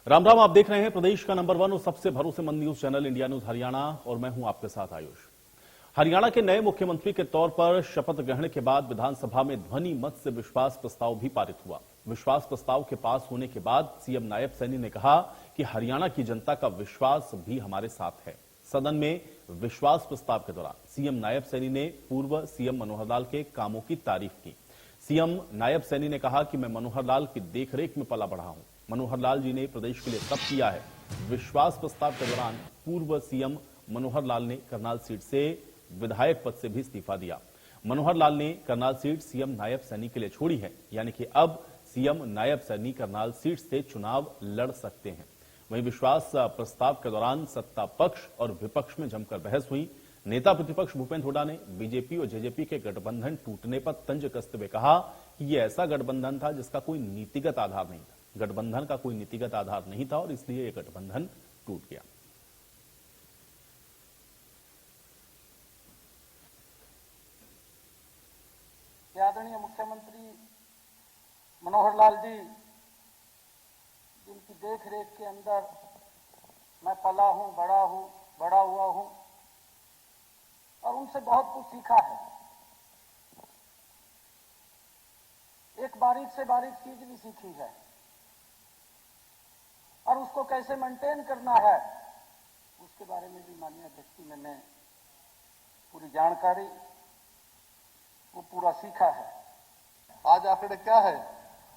राम राम, आप देख रहे हैं प्रदेश का नंबर 1 और सबसे भरोसेमंद news channel India news Haryana और मैं हूं आपके साथ आयुष। हरियाणा के नए मुख्यमंत्री के तौर पर शपथ ग्रहण के बाद विधानसभा में ध्वनि मत से विश्वास प्रस्ताव भी पारित हुआ। विश्वास प्रस्ताव के पास होने के बाद सीएम नायब सैनी ने कहा कि हरियाणा की जनता का विश्वास भी हमारे साथ है। सदन में विश्वास प्रस्ताव के दौरान सीएम नायब सैनी ने पूर्व सीएम मनोहर लाल के कामों की तारीफ की। सीएम नायब सैनी ने कहा कि मैं मनोहर लाल की देखरेख में पला बढ़ा हूं। मनोहर लाल जी ने प्रदेश के लिए सब किया है। विश्वास प्रस्ताव के दौरान पूर्व सीएम मनोहर लाल ने करनाल सीट से विधायक पद से भी इस्तीफा दिया। मनोहर लाल ने करनाल सीट सीएम नायब सैनी के लिए छोड़ी है, यानी कि अब सीएम नायब सैनी करनाल सीट से चुनाव लड़ सकते हैं। वहीं विश्वास प्रस्ताव के दौरान सत्ता पक्ष और विपक्ष में जमकर बहस हुई। नेता प्रतिपक्ष भूपेंद्र हुड्डा ने बीजेपी और जेजेपी के गठबंधन टूटने पर तंज कसते हुए कहा कि यह ऐसा गठबंधन था जिसका कोई नीतिगत आधार नहीं था। गठबंधन का कोई नीतिगत आधार नहीं था और इसलिए यह गठबंधन टूट गया। आदरणीय मुख्यमंत्री मनोहर लाल जी, जिनकी देखरेख के अंदर मैं पला हूं, बड़ा हुआ हूं और उनसे बहुत कुछ सीखा है। एक बारीक से बारीक चीज भी सीखी है और उसको कैसे मेंटेन करना है उसके बारे में भी माननीय अध्यक्ष जी मैंने पूरी जानकारी वो पूरा सीखा है। आज आंकड़े क्या है?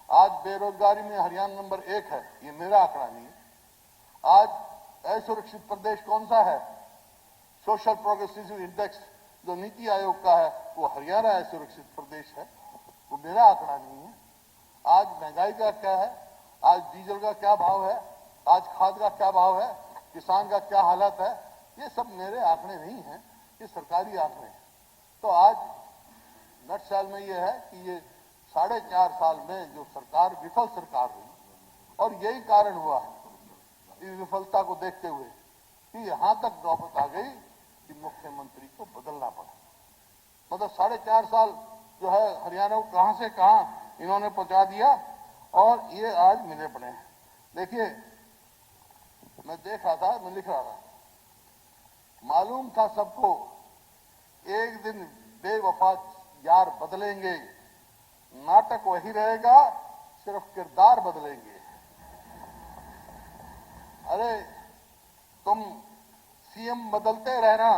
आज बेरोजगारी में हरियाणा नंबर 1 है, ये मेरा आंकड़ा नहीं है। आज असुरक्षित प्रदेश कौन सा है? सोशल प्रोग्रेसिव इंडेक्स जो नीति आयोग का है वो हरियाणा असुरक्षित प्रदेश है, वो मेरा आंकड़ा नहीं है। आज महंगाई का क्या है? आज डीजल का क्या भाव है? आज खाद का क्या भाव है? किसान का क्या हालत है? ये सब मेरे आंकड़े नहीं है, ये सरकारी आंकड़े हैं। तो आज नटशैल में ये है कि ये 4.5 साल में जो सरकार विफल सरकार हुई और यही कारण हुआ इस विफलता को देखते हुए कि यहां तक नौबत आ गई कि मुख्यमंत्री को बदलना पड़ा। मतलब 4.5 साल जो है हरियाणा को कहां से कहां इन्होंने पहुंचा दिया और ये आज मिले पड़े हैं। देखिए, मैं देख रहा था, मैं लिख रहा था, मालूम था सबको एक दिन बेवफा यार बदलेंगे, नाटक वही रहेगा, सिर्फ किरदार बदलेंगे। अरे तुम सीएम बदलते रहना,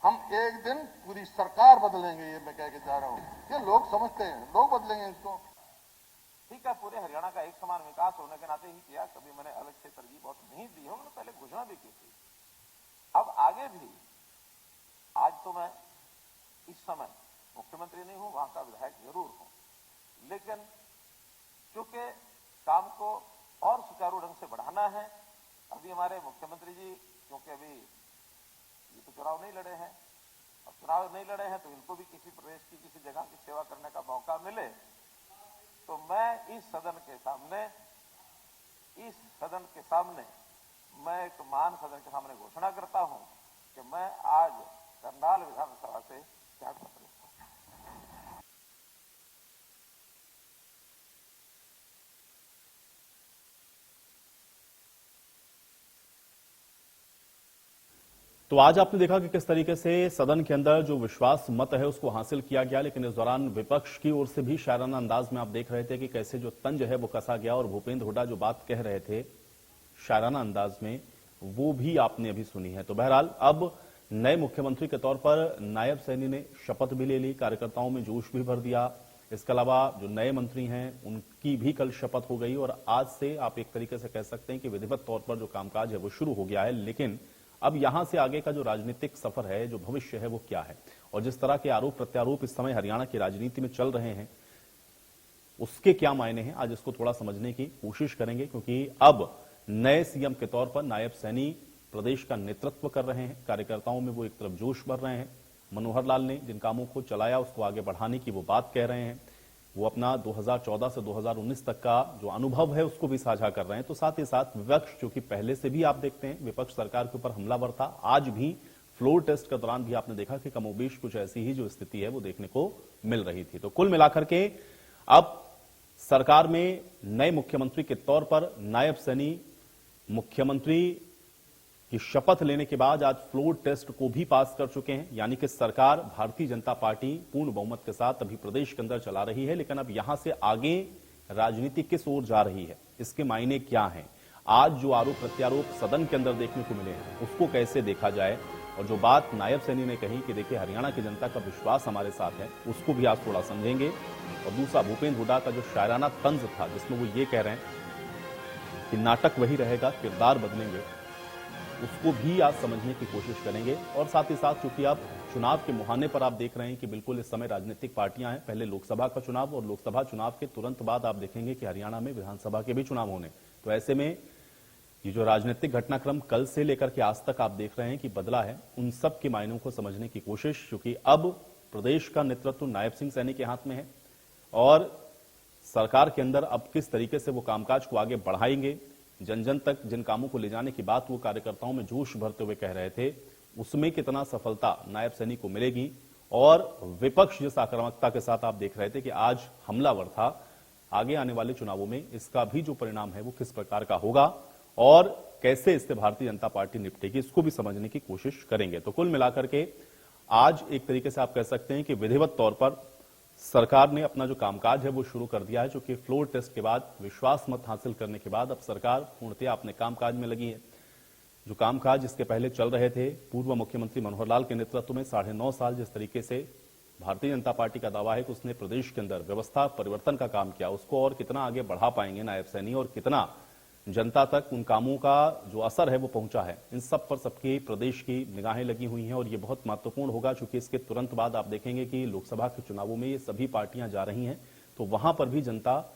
हम एक दिन पूरी सरकार बदलेंगे, ये मैं कह के जा रहा हूं। ये लोग समझते हैं, लोग बदलेंगे इसको। ठीक है, पूरे हरियाणा का एक समान विकास होने के नाते ही किया, कभी मैंने अलग से तरजीह बहुत नहीं दी है, मैंने पहले घोषणा भी की थी। अब आगे भी, आज तो मैं इस समय मुख्यमंत्री नहीं हूं, वहां का विधायक जरूर हूं, लेकिन चूंकि काम को और सुचारू ढंग से बढ़ाना है, अभी हमारे मुख्यमंत्री जी क्योंकि अभी ये तो चुनाव नहीं लड़े हैं, अब चुनाव नहीं लड़े हैं तो इनको भी किसी प्रदेश की किसी जगह की सेवा करने का मौका मिले, तो मैं इस सदन के सामने मैं एक मान सदन के सामने घोषणा करता हूं कि मैं आज करनाल विधानसभा से त्याग पत्र लेता हूं। तो आज आपने देखा कि किस तरीके से सदन के अंदर जो विश्वास मत है उसको हासिल किया गया, लेकिन इस दौरान विपक्ष की ओर से भी शायराना अंदाज में आप देख रहे थे कि कैसे जो तंज है वो कसा गया और भूपेंद्र हुड्डा जो बात कह रहे थे शायराना अंदाज में, वो भी आपने अभी सुनी है। तो बहरहाल अब नए मुख्यमंत्री के तौर पर नायब सैनी ने शपथ भी ले ली, कार्यकर्ताओं में जोश भी भर दिया। इसके अलावा जो नए मंत्री हैं उनकी भी कल शपथ हो गई और आज से आप एक तरीके से कह सकते हैं कि विधिवत तौर पर जो कामकाज है वो शुरू हो गया है। लेकिन अब यहां से आगे का जो राजनीतिक सफर है, जो भविष्य है, वो क्या है और जिस तरह के आरोप प्रत्यारोप इस समय हरियाणा की राजनीति में चल रहे हैं उसके क्या मायने हैं, आज इसको थोड़ा समझने की कोशिश करेंगे। क्योंकि अब नए सीएम के तौर पर नायब सैनी प्रदेश का नेतृत्व कर रहे हैं, कार्यकर्ताओं में वो एक तरफ जोश भर रहे हैं। मनोहर लाल ने जिन कामों को चलाया उसको आगे बढ़ाने की वो बात कह रहे हैं, वो अपना 2014 से 2019 तक का जो अनुभव है उसको भी साझा कर रहे हैं। तो साथ ही साथ विपक्ष, जो कि पहले से भी आप देखते हैं विपक्ष सरकार के ऊपर हमलावर था, आज भी फ्लोर टेस्ट के दौरान भी आपने देखा कि कमोबेश कुछ ऐसी ही जो स्थिति है वो देखने को मिल रही थी। तो कुल मिलाकर के अब सरकार में नए मुख्यमंत्री के तौर पर नायब सैनी मुख्यमंत्री की शपथ लेने के बाद आज फ्लोर टेस्ट को भी पास कर चुके हैं, यानी कि सरकार भारतीय जनता पार्टी पूर्ण बहुमत के साथ अभी प्रदेश के अंदर चला रही है। लेकिन अब यहां से आगे राजनीति किस ओर जा रही है, इसके मायने क्या हैं, आज जो आरोप प्रत्यारोप सदन के अंदर देखने को मिले हैं उसको कैसे देखा जाए, और जो बात नायब सैनी ने कही कि देखिए हरियाणा की जनता का विश्वास हमारे साथ है, उसको भी आज थोड़ा समझेंगे। और दूसरा, भूपेंद्र हुड्डा का जो शायराना तंज था जिसमें वो ये कह रहे हैं कि नाटक वही रहेगा, किरदार बदलेंगे, उसको भी आज समझने की कोशिश करेंगे। और साथ ही साथ चूंकि आप चुनाव के मुहाने पर आप देख रहे हैं कि बिल्कुल इस समय राजनीतिक पार्टियां हैं, पहले लोकसभा का चुनाव और लोकसभा चुनाव के तुरंत बाद आप देखेंगे कि हरियाणा में विधानसभा के भी चुनाव होने। तो ऐसे में ये जो राजनीतिक घटनाक्रम कल से लेकर के आज तक आप देख रहे हैं कि बदला है, उन सब के मायनों को समझने की कोशिश, क्योंकि अब प्रदेश का नेतृत्व नायब सिंह सैनी के हाथ में है और सरकार के अंदर अब किस तरीके से वो कामकाज को आगे बढ़ाएंगे, जन जन तक जिन कामों को ले जाने की बात वो कार्यकर्ताओं में जोश भरते हुए कह रहे थे, उसमें कितना सफलता नायब सैनी को मिलेगी। और विपक्ष जिस आक्रामकता के साथ आप देख रहे थे कि आज हमलावर था, आगे आने वाले चुनावों में इसका भी जो परिणाम है वो किस प्रकार का होगा और कैसे इससे भारतीय जनता पार्टी निपटेगी, इसको भी समझने की कोशिश करेंगे। तो कुल मिलाकर के आज एक तरीके से आप कह सकते हैं कि विधिवत तौर पर सरकार ने अपना जो कामकाज है वो शुरू कर दिया है, क्योंकि फ्लोर टेस्ट के बाद, विश्वास मत हासिल करने के बाद अब सरकार पूर्णतया अपने कामकाज में लगी है। जो कामकाज इसके पहले चल रहे थे पूर्व मुख्यमंत्री मनोहर लाल के नेतृत्व में 9.5 साल, जिस तरीके से भारतीय जनता पार्टी का दावा है कि उसने प्रदेश के अंदर व्यवस्था परिवर्तन का काम किया, उसको और कितना आगे बढ़ा पाएंगे नायब सैनी और कितना जनता तक उन कामों का जो असर है वो पहुंचा है, इन सब पर सबकी प्रदेश की निगाहें लगी हुई हैं। और ये बहुत महत्वपूर्ण होगा, क्योंकि इसके तुरंत बाद आप देखेंगे कि लोकसभा के चुनावों में ये सभी पार्टियां जा रही हैं, तो वहां पर भी जनता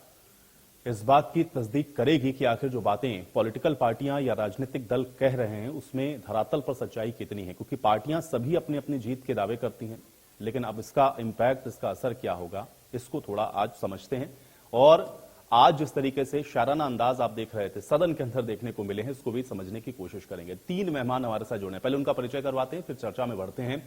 इस बात की तस्दीक करेगी कि आखिर जो बातें पॉलिटिकल पार्टियां या राजनीतिक दल कह रहे हैं उसमें धरातल पर सच्चाई कितनी है। क्योंकि पार्टियां सभी अपनी अपनी जीत के दावे करती हैं, लेकिन अब इसका इंपैक्ट, इसका असर क्या होगा, इसको थोड़ा आज समझते हैं। और आज जिस तरीके से शायराना अंदाज आप देख रहे थे सदन के अंदर देखने को मिले हैं, इसको भी समझने की कोशिश करेंगे। 3 मेहमान हमारे साथ जुड़े हैं, पहले उनका परिचय करवाते हैं, फिर चर्चा में बढ़ते हैं।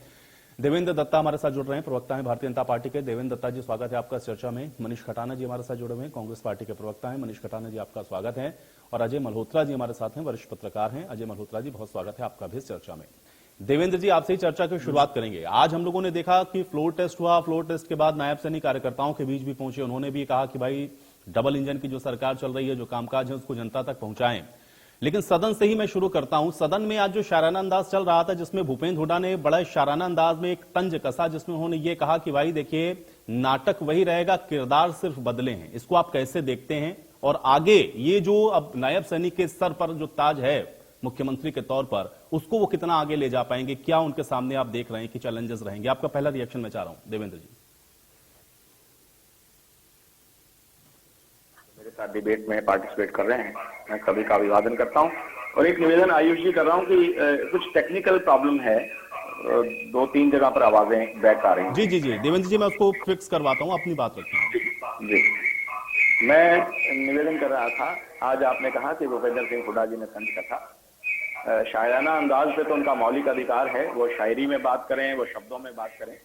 देवेंद्र दत्ता हमारे साथ जुड़ रहे हैं, प्रवक्ता हैं भारतीय जनता पार्टी के। देवेंद्र दत्ता जी, स्वागत है आपका चर्चा में। मनीष खटाना जी हमारे साथ जुड़े हुए हैं, कांग्रेस पार्टी के प्रवक्ता हैं। मनीष खटाना जी, आपका स्वागत है। और अजय मल्होत्रा जी हमारे साथ हैं, वरिष्ठ पत्रकार हैं। अजय मल्होत्रा जी, बहुत स्वागत है आपका भी इस चर्चा में। देवेंद्र जी, आपसे ही चर्चा की शुरुआत करेंगे। आज हम लोगों ने देखा कि फ्लोर टेस्ट हुआ, फ्लोर टेस्ट के बाद नायब सैनी कार्यकर्ताओं के बीच भी पहुंचे, उन्होंने भी कहा कि भाई डबल इंजन की जो सरकार चल रही है, जो कामकाज है उसको जनता तक पहुंचाएं। लेकिन सदन से ही मैं शुरू करता हूं। सदन में आज जो शायराना अंदाज चल रहा था, जिसमें भूपेंद्र हुड्डा ने बड़ा शायराना अंदाज में एक तंज कसा, जिसमें उन्होंने ये कहा कि भाई देखिए नाटक वही रहेगा, किरदार सिर्फ बदले हैं, इसको आप कैसे देखते हैं? और आगे ये जो अब नायब सैनी के सर पर जो ताज है मुख्यमंत्री के तौर पर, उसको वो कितना आगे ले जा पाएंगे? क्या उनके सामने आप देख रहे हैं कि चैलेंजेस रहेंगे? आपका पहला रिएक्शन मैं चाह रहा हूं देवेंद्र जी। साथ डिबेट में पार्टिसिपेट कर रहे हैं, मैं सभी का अभिवादन करता हूं। और एक निवेदन आयुष जी कर रहा हूं कि कुछ टेक्निकल प्रॉब्लम है, 2-3 जगह पर आवाजें बैक आ रही हैं। जी जी जी देवेंद्र जी, मैं उसको फिक्स करवाता हूं, अपनी बात रखिए। जी, मैं निवेदन कर रहा था, आज आपने कहा कि भूपेंद्र सिंह हुड्डा जी ने तंज कथा, शायराना अंदाज पे तो उनका मौलिक अधिकार है, वो शायरी में बात करें, वो शब्दों में बात करें।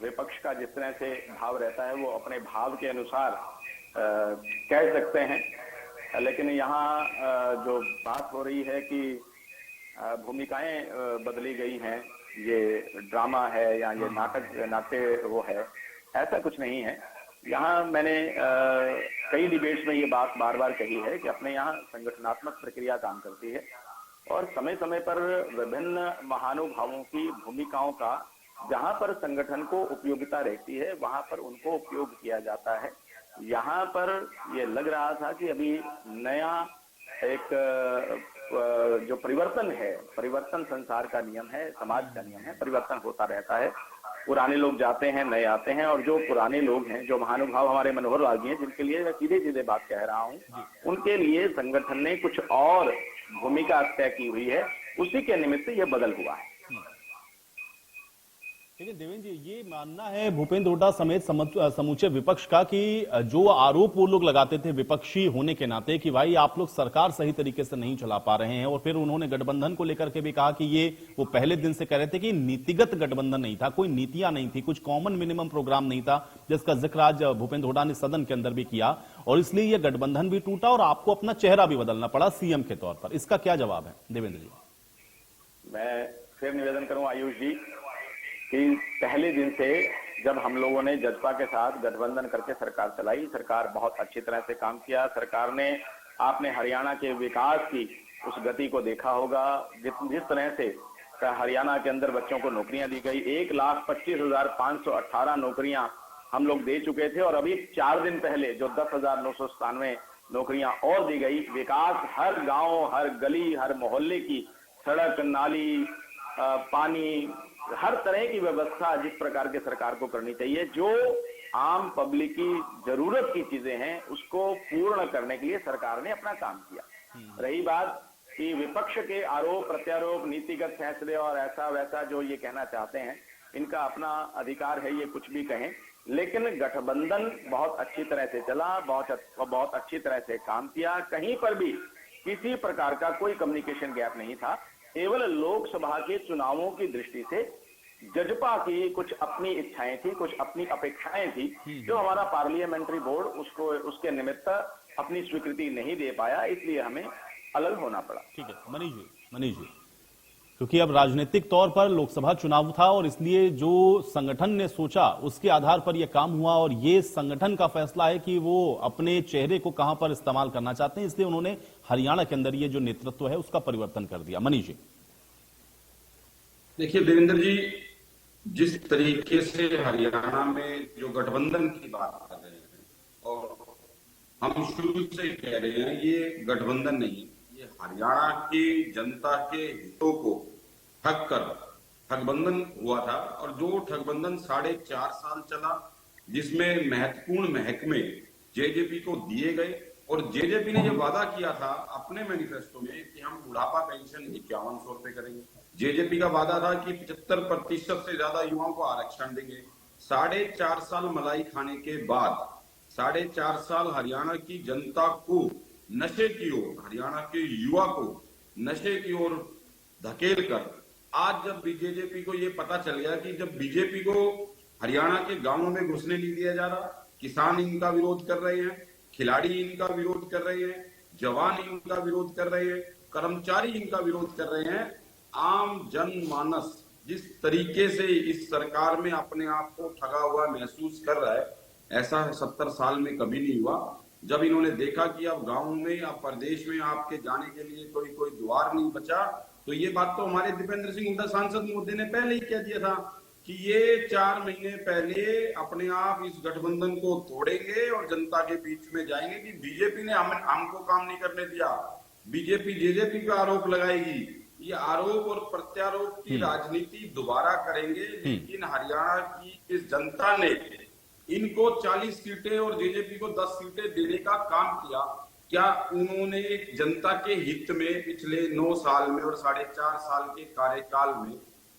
विपक्ष का जिस तरह से भाव रहता है वो अपने भाव के अनुसार कह सकते हैं। लेकिन यहाँ जो बात हो रही है कि भूमिकाएं बदली गई हैं, ये ड्रामा है या ये नाट्य वो है, ऐसा कुछ नहीं है। यहाँ मैंने कई डिबेट्स में ये बात बार बार कही है कि अपने यहाँ संगठनात्मक प्रक्रिया काम करती है और समय समय पर विभिन्न महानुभावों की भूमिकाओं का जहाँ पर संगठन को उपयोगिता रहती है वहां पर उनको उपयोग किया जाता है। यहाँ पर ये लग रहा था कि अभी नया एक जो परिवर्तन है, परिवर्तन संसार का नियम है, समाज का नियम है, परिवर्तन होता रहता है। पुराने लोग जाते हैं, नए आते हैं, और जो पुराने लोग हैं, जो महानुभाव हमारे मनोहर लाल जी हैं, जिनके लिए मैं सीधे सीधे बात कह रहा हूँ, उनके लिए संगठन ने कुछ और भूमिका तय की हुई है, उसी के निमित्त यह बदल हुआ है। लेकिन देवेंद्र जी, ये मानना है भूपेंद्र हुड्डा समेत समूचे विपक्ष का कि जो आरोप वो लोग लगाते थे विपक्षी होने के नाते कि भाई आप लोग सरकार सही तरीके से नहीं चला पा रहे हैं, और फिर उन्होंने गठबंधन को लेकर के भी कहा कि ये वो पहले दिन से कह रहे थे कि नीतिगत गठबंधन नहीं था, कोई नीतियां नहीं थी, कुछ कॉमन मिनिमम प्रोग्राम नहीं था, जिसका जिक्र आज भूपेंद्र हुड्डा ने सदन के अंदर भी किया, और इसलिए यह गठबंधन भी टूटा और आपको अपना चेहरा भी बदलना पड़ा सीएम के तौर पर। इसका क्या जवाब है देवेंद्र जी? मैं फिर निवेदन करूं आयुष जी कि पहले दिन से जब हम लोगों ने जजपा के साथ गठबंधन करके सरकार चलाई, सरकार बहुत अच्छी तरह से काम किया। सरकार ने, आपने हरियाणा के विकास की उस गति को देखा होगा, जिस तरह से हरियाणा के अंदर बच्चों को नौकरियां दी गई, 1,25,518 नौकरियां हम लोग दे चुके थे, और अभी 4 दिन पहले जो 10,997 नौकरियां और दी गई। विकास हर गांव, हर गली, हर मोहल्ले की सड़क, नाली, पानी, हर तरह की व्यवस्था जिस प्रकार के सरकार को करनी चाहिए, जो आम पब्लिक की जरूरत की चीजें हैं उसको पूर्ण करने के लिए सरकार ने अपना काम किया। रही बात कि विपक्ष के आरोप प्रत्यारोप, नीतिगत फैसले और ऐसा वैसा जो ये कहना चाहते हैं, इनका अपना अधिकार है, ये कुछ भी कहें, लेकिन गठबंधन बहुत अच्छी तरह से चला, बहुत अच्छी तरह से काम किया। कहीं पर भी किसी प्रकार का कोई कम्युनिकेशन गैप नहीं था। केवल लोकसभा के चुनावों की दृष्टि से जजपा की कुछ अपनी इच्छाएं थी, कुछ अपनी अपेक्षाएं थी, जो हमारा पार्लियामेंट्री बोर्ड उसके निमित्त अपनी स्वीकृति नहीं दे पाया, इसलिए हमें अलग होना पड़ा। ठीक है मनीष जी, क्योंकि अब राजनीतिक तौर पर लोकसभा चुनाव था और इसलिए जो संगठन ने सोचा उसके आधार पर यह काम हुआ, और ये संगठन का फैसला है कि वो अपने चेहरे को कहां पर इस्तेमाल करना चाहते हैं, इसलिए उन्होंने हरियाणा के अंदर ये जो नेतृत्व है उसका परिवर्तन कर दिया। मनीष जी, देखिए देवेंद्र जी, जिस तरीके से हरियाणा में जो गठबंधन की बात कर रहे हैं, और हम शुरू से कह रहे हैं ये गठबंधन नहीं, ये हरियाणा की जनता के हितों को ठग कर ठगबंधन हुआ था। और जो ठगबंधन 4.5 साल चला, जिसमें महत्वपूर्ण महकमे जेजेपी को दिए गए, और जेजेपी ने जो वादा किया था अपने मैनिफेस्टो में कि हम बुढ़ापा पेंशन 5100 रुपए करेंगे, जेजेपी का वादा था कि 75% से ज्यादा युवाओं को आरक्षण देंगे। 4.5 साल मलाई खाने के बाद, 4.5 साल हरियाणा की जनता को नशे की ओर, हरियाणा के युवा को नशे की ओर धकेल कर, आज जब बीजेपी को ये पता चल गया कि जब बीजेपी को हरियाणा के गांवों में घुसने नहीं दिया जा रहा, किसान इनका विरोध कर रहे हैं, खिलाड़ी इनका विरोध कर रहे हैं, जवान इनका विरोध कर रहे हैं, कर्मचारी इनका विरोध कर रहे हैं, आम जनमानस जिस तरीके से इस सरकार में अपने आप को ठगा हुआ महसूस कर रहा है, ऐसा 70 साल में कभी नहीं हुआ। जब इन्होंने देखा कि अब गांव में या प्रदेश में आपके जाने के लिए कोई द्वार नहीं बचा, तो ये बात तो हमारे दीपेंद्र सिंह हुड्डा सांसद मोदी ने पहले ही कह दिया था कि ये 4 महीने पहले अपने आप इस गठबंधन को तोड़ेंगे और जनता के बीच में जाएंगे कि बीजेपी ने हमको काम नहीं करने दिया, बीजेपी जेजेपी पे आरोप लगाएगी। ये आरोप और प्रत्यारोप की राजनीति दोबारा करेंगे, लेकिन हरियाणा की इस जनता ने इनको 40 सीटें और जेजेपी को 10 सीटें देने का काम किया। क्या उन्होंने जनता के हित में पिछले 9 साल में और 4.5 साल के कार्यकाल में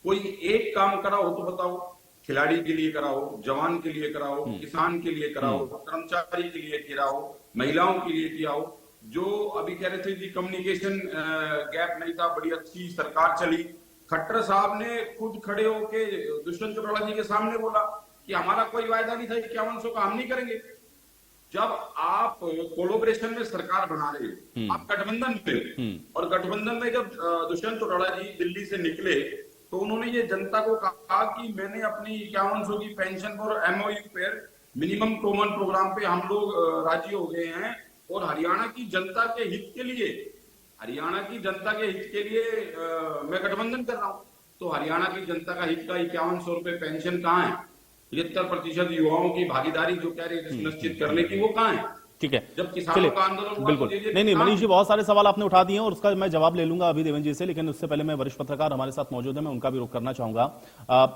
कोई एक काम करा हो तो बताओ? खिलाड़ी के लिए करा हो, जवान के लिए करा हो, किसान के लिए करा हो, कर्मचारी के लिए किया हो, महिलाओं के लिए किया हो? जो अभी कह रहे थे कि कम्युनिकेशन गैप नहीं था, बड़ी अच्छी सरकार चली। खट्टर साहब ने खुद खड़े होके दुष्यंत चौटाला जी के सामने बोला कि हमारा कोई वायदा नहीं था 5100 का, हम नहीं करेंगे। जब आप कोलोब्रेशन में सरकार बना रहे हैं, आप गठबंधन में, और गठबंधन में जब दुष्यंत चौटाला जी दिल्ली से निकले तो उन्होंने ये जनता को कहा कि मैंने अपनी 5100 की पेंशन पर MOU पर मिनिमम कॉमन प्रोग्राम पे हम लोग राजी हो गए हैं, और हरियाणा की जनता के हित के लिए, हरियाणा की जनता के हित के लिए मैं गठबंधन कर रहा हूं। तो हरियाणा की जनता का हित का 5100 रुपए पेंशन कहाँ है? 75% युवाओं की भागीदारी जो कह रहे हैं सुनिश्चित करने की, वो कहाँ है? ठीक है, जब किसानों का आंदोलन बिल्कुल नहीं मनीष जी, बहुत सारे सवाल आपने उठा दिए हैं और उसका मैं जवाब ले लूंगा अभी देवेंद्र जी से, लेकिन उससे पहले मैं वरिष्ठ पत्रकार हमारे साथ मौजूद है, मैं उनका भी रुख करना चाहूंगा।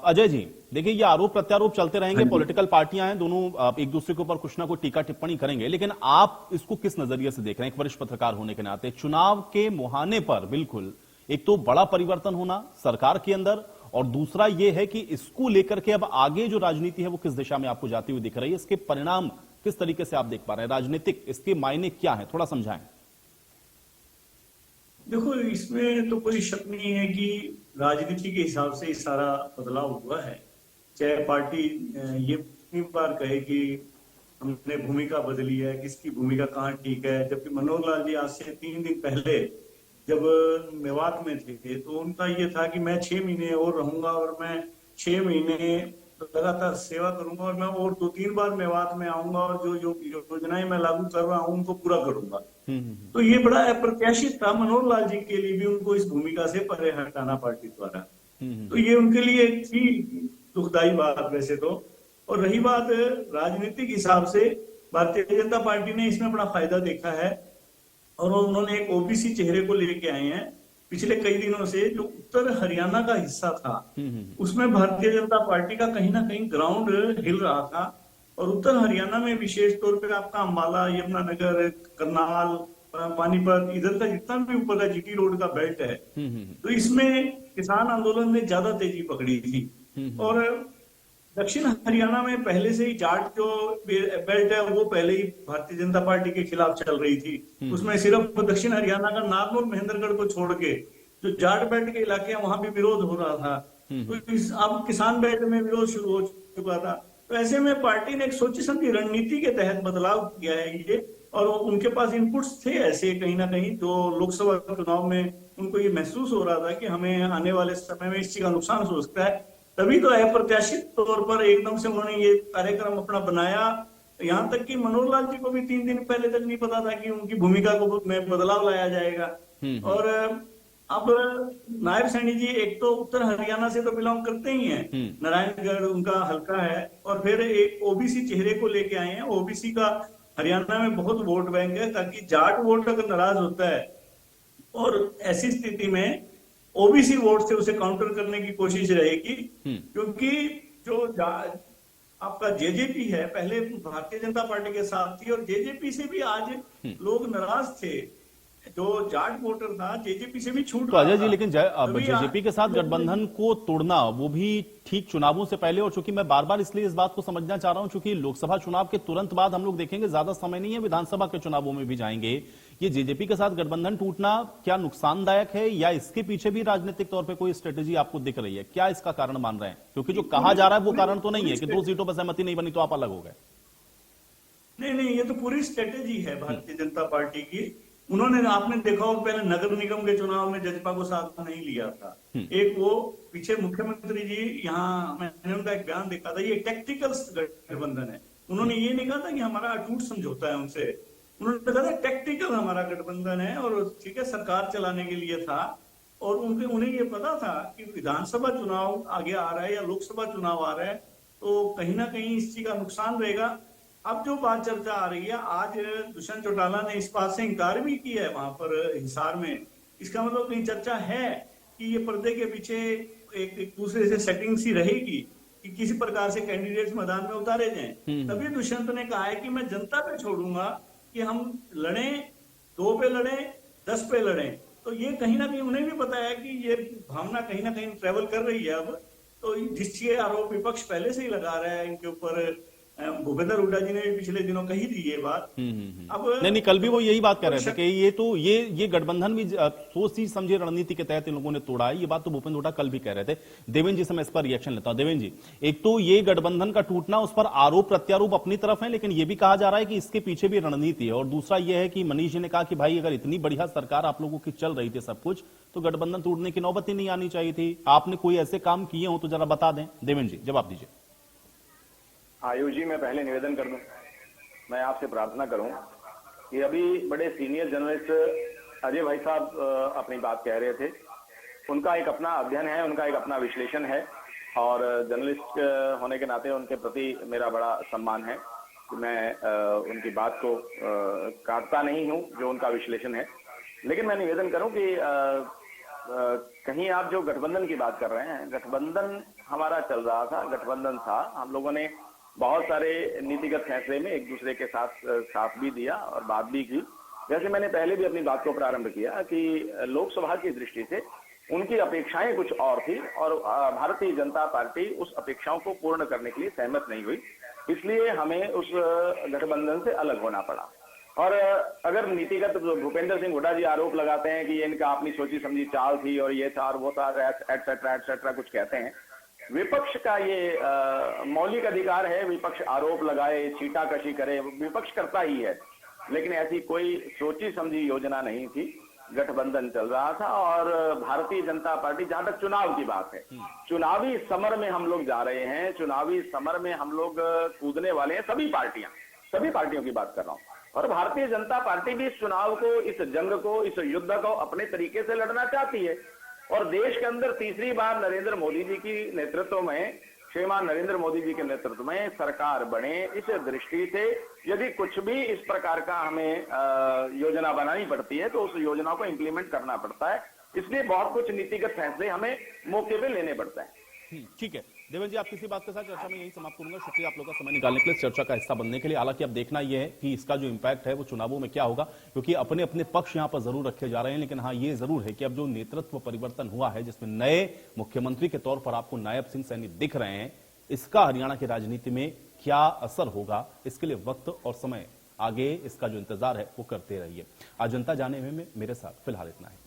अजय जी, देखिए ये आरोप प्रत्यारोप चलते रहेंगे, पॉलिटिकल पार्टियां हैं, दोनों एक दूसरे के ऊपर कुछ ना कुछ टीका टिप्पणी करेंगे, लेकिन आप इसको किस नजरिए से देख रहे हैं एक वरिष्ठ पत्रकार होने के नाते? चुनाव के मुहाने पर बिल्कुल एक तो बड़ा परिवर्तन होना सरकार के अंदर, और दूसरा ये है कि इसको लेकर के अब आगे जो राजनीति है वो किस दिशा में आपको जाती हुई दिख रही है, इसके परिणाम किस तरीके से आप देख पा रहे हैं, राजनीतिक इसके मायने क्या है, थोड़ा समझाएं। देखो, इसमें तो कोई शक नहीं है कि राजनीति के हिसाब से इस सारा बदलाव हुआ है। चाहे पार्टी ये कितनी बार कहे कि हमने भूमिका बदली है, किसकी भूमिका कहाँ ठीक है, जबकि मनोहर लाल जी आज से 3 दिन पहले जब मेवात में थे तो उनका ये था कि मैं 6 महीने और रहूंगा और मैं 6 महीने लगातार सेवा करूंगा और मैं और 2-3 बार मेवात में आऊंगा और जो जो योजनाएं मैं लागू कर रहा हूं उनको पूरा करूंगा। तो ये बड़ा अप्रत्याशित था मनोहर लाल जी के लिए भी, उनको इस भूमिका से परे हटाना पार्टी द्वारा। तो ये उनके लिए थी दुखदायी बात वैसे तो। और रही बात राजनीतिक हिसाब से, भारतीय जनता पार्टी ने इसमें बड़ा फायदा देखा है और उन्होंने एक ओबीसी चेहरे को लेके आए हैं। पिछले कई दिनों से जो उत्तर हरियाणा का हिस्सा था उसमें भारतीय जनता पार्टी का कहीं ना कहीं ग्राउंड हिल रहा था और उत्तर हरियाणा में विशेष तौर पे आपका अंबाला, यमुनानगर, करनाल, पानीपत, इधर का जितना भी ऊपर का जीटी रोड का बेल्ट है तो इसमें किसान आंदोलन ने ज्यादा तेजी पकड़ी थी। और दक्षिण हरियाणा में पहले से ही जाट जो बेल्ट है वो पहले ही भारतीय जनता पार्टी के खिलाफ चल रही थी। उसमें सिर्फ दक्षिण हरियाणा का नागौर, महेंद्रगढ़ को छोड़ के जो जाट बेल्ट के इलाके हैं वहां भी विरोध हो रहा था। तो अब किसान बेल्ट में विरोध शुरू हो चुका था। तो ऐसे में पार्टी ने एक सोची समझी रणनीति के तहत बदलाव किया है ये, और उनके पास इनपुट्स थे ऐसे कहीं ना कहीं जो लोकसभा चुनाव में उनको ये महसूस हो रहा था कि हमें आने वाले समय में इस चीज का नुकसान हो सकता है। तभी तो अप्रत्याशित तौर पर एकदम से उन्होंने ये कार्यक्रम अपना बनाया। यहाँ तक कि मनोहर लाल जी को भी 3 दिन पहले तक नहीं पता था कि उनकी भूमिका को में बदलाव लाया जाएगा। और अब नायब सैनी जी एक तो उत्तर हरियाणा से तो बिलोंग करते ही हैं, नारायणगढ़ उनका हल्का है, और फिर एक ओबीसी चेहरे को लेके आए हैं। ओबीसी का हरियाणा में बहुत वोट बैंक है, ताकि जाट वोट अगर नाराज होता है और ऐसी स्थिति में ओबीसी वोट से उसे काउंटर करने की कोशिश रहेगी। क्योंकि जो आपका जेजेपी है पहले भारतीय जनता पार्टी के साथ थी और जेजेपी से भी आज लोग नाराज थे। जो जाट वोटर था जेजेपी से भी छूट तो अजय जी, लेकिन जेजेपी के साथ गठबंधन को तोड़ना वो भी ठीक चुनावों से पहले, और चूंकि मैं बार बार इसलिए इस बात को समझना चाह रहा हूं चूंकि लोकसभा चुनाव के तुरंत बाद हम लोग देखेंगे, ज्यादा समय नहीं है, विधानसभा के चुनावों में भी जाएंगे। ये जेजेपी के साथ गठबंधन टूटना क्या नुकसानदायक है या इसके पीछे भी राजनीतिक तौर पर कोई स्ट्रेटेजी आपको दिख रही है? क्या इसका कारण मान रहे हैं? क्योंकि जो कहा जा रहा है वो कारण तो नहीं है कि 2 सीटों पर सहमति नहीं बनी तो आप अलग हो गए। नहीं, ये तो पूरी स्ट्रेटेजी है भारतीय जनता पार्टी की। उन्होंने, आपने देखा हो पहले नगर निगम के चुनाव में जजपा को साथ नहीं लिया था। एक वो पीछे मुख्यमंत्री जी, यहाँ मैंने उनका एक बयान देखा था, ये टैक्टिकल गठबंधन है। उन्होंने ये नहीं कहा था कि हमारा अटूट समझौता है उनसे, उन्होंने कहा था टैक्टिकल हमारा गठबंधन है और ठीक है सरकार चलाने के लिए था। और उन्हें ये पता था कि विधानसभा चुनाव आगे आ रहा है या लोकसभा चुनाव आ रहा है तो कहीं ना कहीं इस चीज का नुकसान रहेगा। अब जो बात चर्चा आ रही है, आज दुष्यंत चौटाला ने इस बात से इंकार भी किया है वहां पर हिसार में। इसका मतलब कहीं चर्चा है कि ये पर्दे के पीछे एक दूसरे से सेटिंग सी रहेगी कि किसी प्रकार से कैंडिडेट्स मैदान में उतारे जाएं। तभी दुष्यंत ने कहा है कि मैं जनता पे छोड़ूंगा कि हम लड़े, 2 पे लड़े, 10 पे लड़े। तो ये कहीं ना कहीं उन्हें भी पता है कि ये भावना कहीं ना कहीं ट्रेवल कर रही है अब। तो जिसके आरोप विपक्ष पहले से ही लगा रहा है इनके ऊपर, भूपेंद्र हुड्डा जी ने भी पिछले दिनों कही थी ये बात। अब नहीं, कल भी वो यही बात कर रहे थे कि ये गठबंधन भी सोच सी समझे रणनीति के तहत इन लोगों ने तोड़ा है। ये बात तो भूपेंद्र हुड्डा कल भी कह रहे थे। देवेंद्र जी से मैं इस पर रिएक्शन लेता हूं। देवेंद्र जी, एक तो ये गठबंधन का टूटना, उस पर आरोप प्रत्यारोप अपनी तरफ है, लेकिन ये भी कहा जा रहा है कि इसके पीछे भी रणनीति है। और दूसरा ये है कि मनीष जी ने कहा कि भाई अगर इतनी बढ़िया सरकार आप लोगों की चल रही थी सब कुछ, तो गठबंधन टूटने की नौबत ही नहीं आनी चाहिए थी। आपने कोई ऐसे काम किए हो तो जरा बता दें। देवेंद्र जी जवाब दीजिए। आयुष जी, मैं पहले निवेदन कर दूं, मैं आपसे प्रार्थना करूं कि अभी बड़े सीनियर जर्नलिस्ट अजय भाई साहब अपनी बात कह रहे थे। उनका एक अपना अध्ययन है, उनका एक अपना विश्लेषण है और जर्नलिस्ट होने के नाते उनके प्रति मेरा बड़ा सम्मान है कि मैं उनकी बात को काटता नहीं हूं जो उनका विश्लेषण है। लेकिन मैं निवेदन करूं कि कहीं आप जो गठबंधन की बात कर रहे हैं, गठबंधन हमारा चल रहा था, गठबंधन था, हम लोगों ने बहुत सारे नीतिगत फैसले में एक दूसरे के साथ भी दिया और बात भी की। जैसे मैंने पहले भी अपनी बात को प्रारंभ किया कि लोकसभा की दृष्टि से उनकी अपेक्षाएं कुछ और थी और भारतीय जनता पार्टी उस अपेक्षाओं को पूर्ण करने के लिए सहमत नहीं हुई, इसलिए हमें उस गठबंधन से अलग होना पड़ा। और अगर नीतिगत भूपेंद्र सिंह हुड्डा जी आरोप लगाते हैं कि इनका अपनी सोची समझी चाल थी और ये था और वो था, एटसेट्रा एटसेट्रा कुछ कहते हैं, विपक्ष का ये मौलिक अधिकार है, विपक्ष आरोप लगाए, छीटाकशी करे, विपक्ष करता ही है, लेकिन ऐसी कोई सोची समझी योजना नहीं थी। गठबंधन चल रहा था और भारतीय जनता पार्टी, जहां तक चुनाव की बात है, चुनावी समर में हम लोग जा रहे हैं, चुनावी समर में हम लोग कूदने वाले हैं, सभी पार्टियों की बात कर रहा हूं। और भारतीय जनता पार्टी भी इस चुनाव को, इस जंग को, इस युद्ध को अपने तरीके से लड़ना चाहती है। और देश के अंदर तीसरी बार नरेंद्र मोदी जी की नेतृत्व में, श्रीमान नरेंद्र मोदी जी के नेतृत्व में सरकार बने, इस दृष्टि से यदि कुछ भी इस प्रकार का हमें योजना बनानी पड़ती है तो उस योजना को इंप्लीमेंट करना पड़ता है। इसलिए बहुत कुछ नीतिगत फैसले हमें मौके पे लेने पड़ते हैं। ठीक है देवेंद्र जी, आप किसी बात के साथ चर्चा में यही समाप्त करूंगा। शुक्रिया आप लोगों का समय निकालने के लिए, चर्चा का हिस्सा बनने के लिए। हालांकि अब देखना यह है कि इसका जो इम्पैक्ट है वो चुनावों में क्या होगा, क्योंकि अपने अपने पक्ष यहां पर जरूर रखे जा रहे हैं, लेकिन हाँ ये जरूर है कि अब जो नेतृत्व परिवर्तन हुआ है, जिसमें नए मुख्यमंत्री के तौर पर आपको नायब सिंह सैनी दिख रहे हैं, इसका हरियाणा की राजनीति में क्या असर होगा, इसके लिए वक्त और समय, आगे इसका जो इंतजार है वो करते रहिए। आज जनता जाने में मेरे साथ फिलहाल इतना है।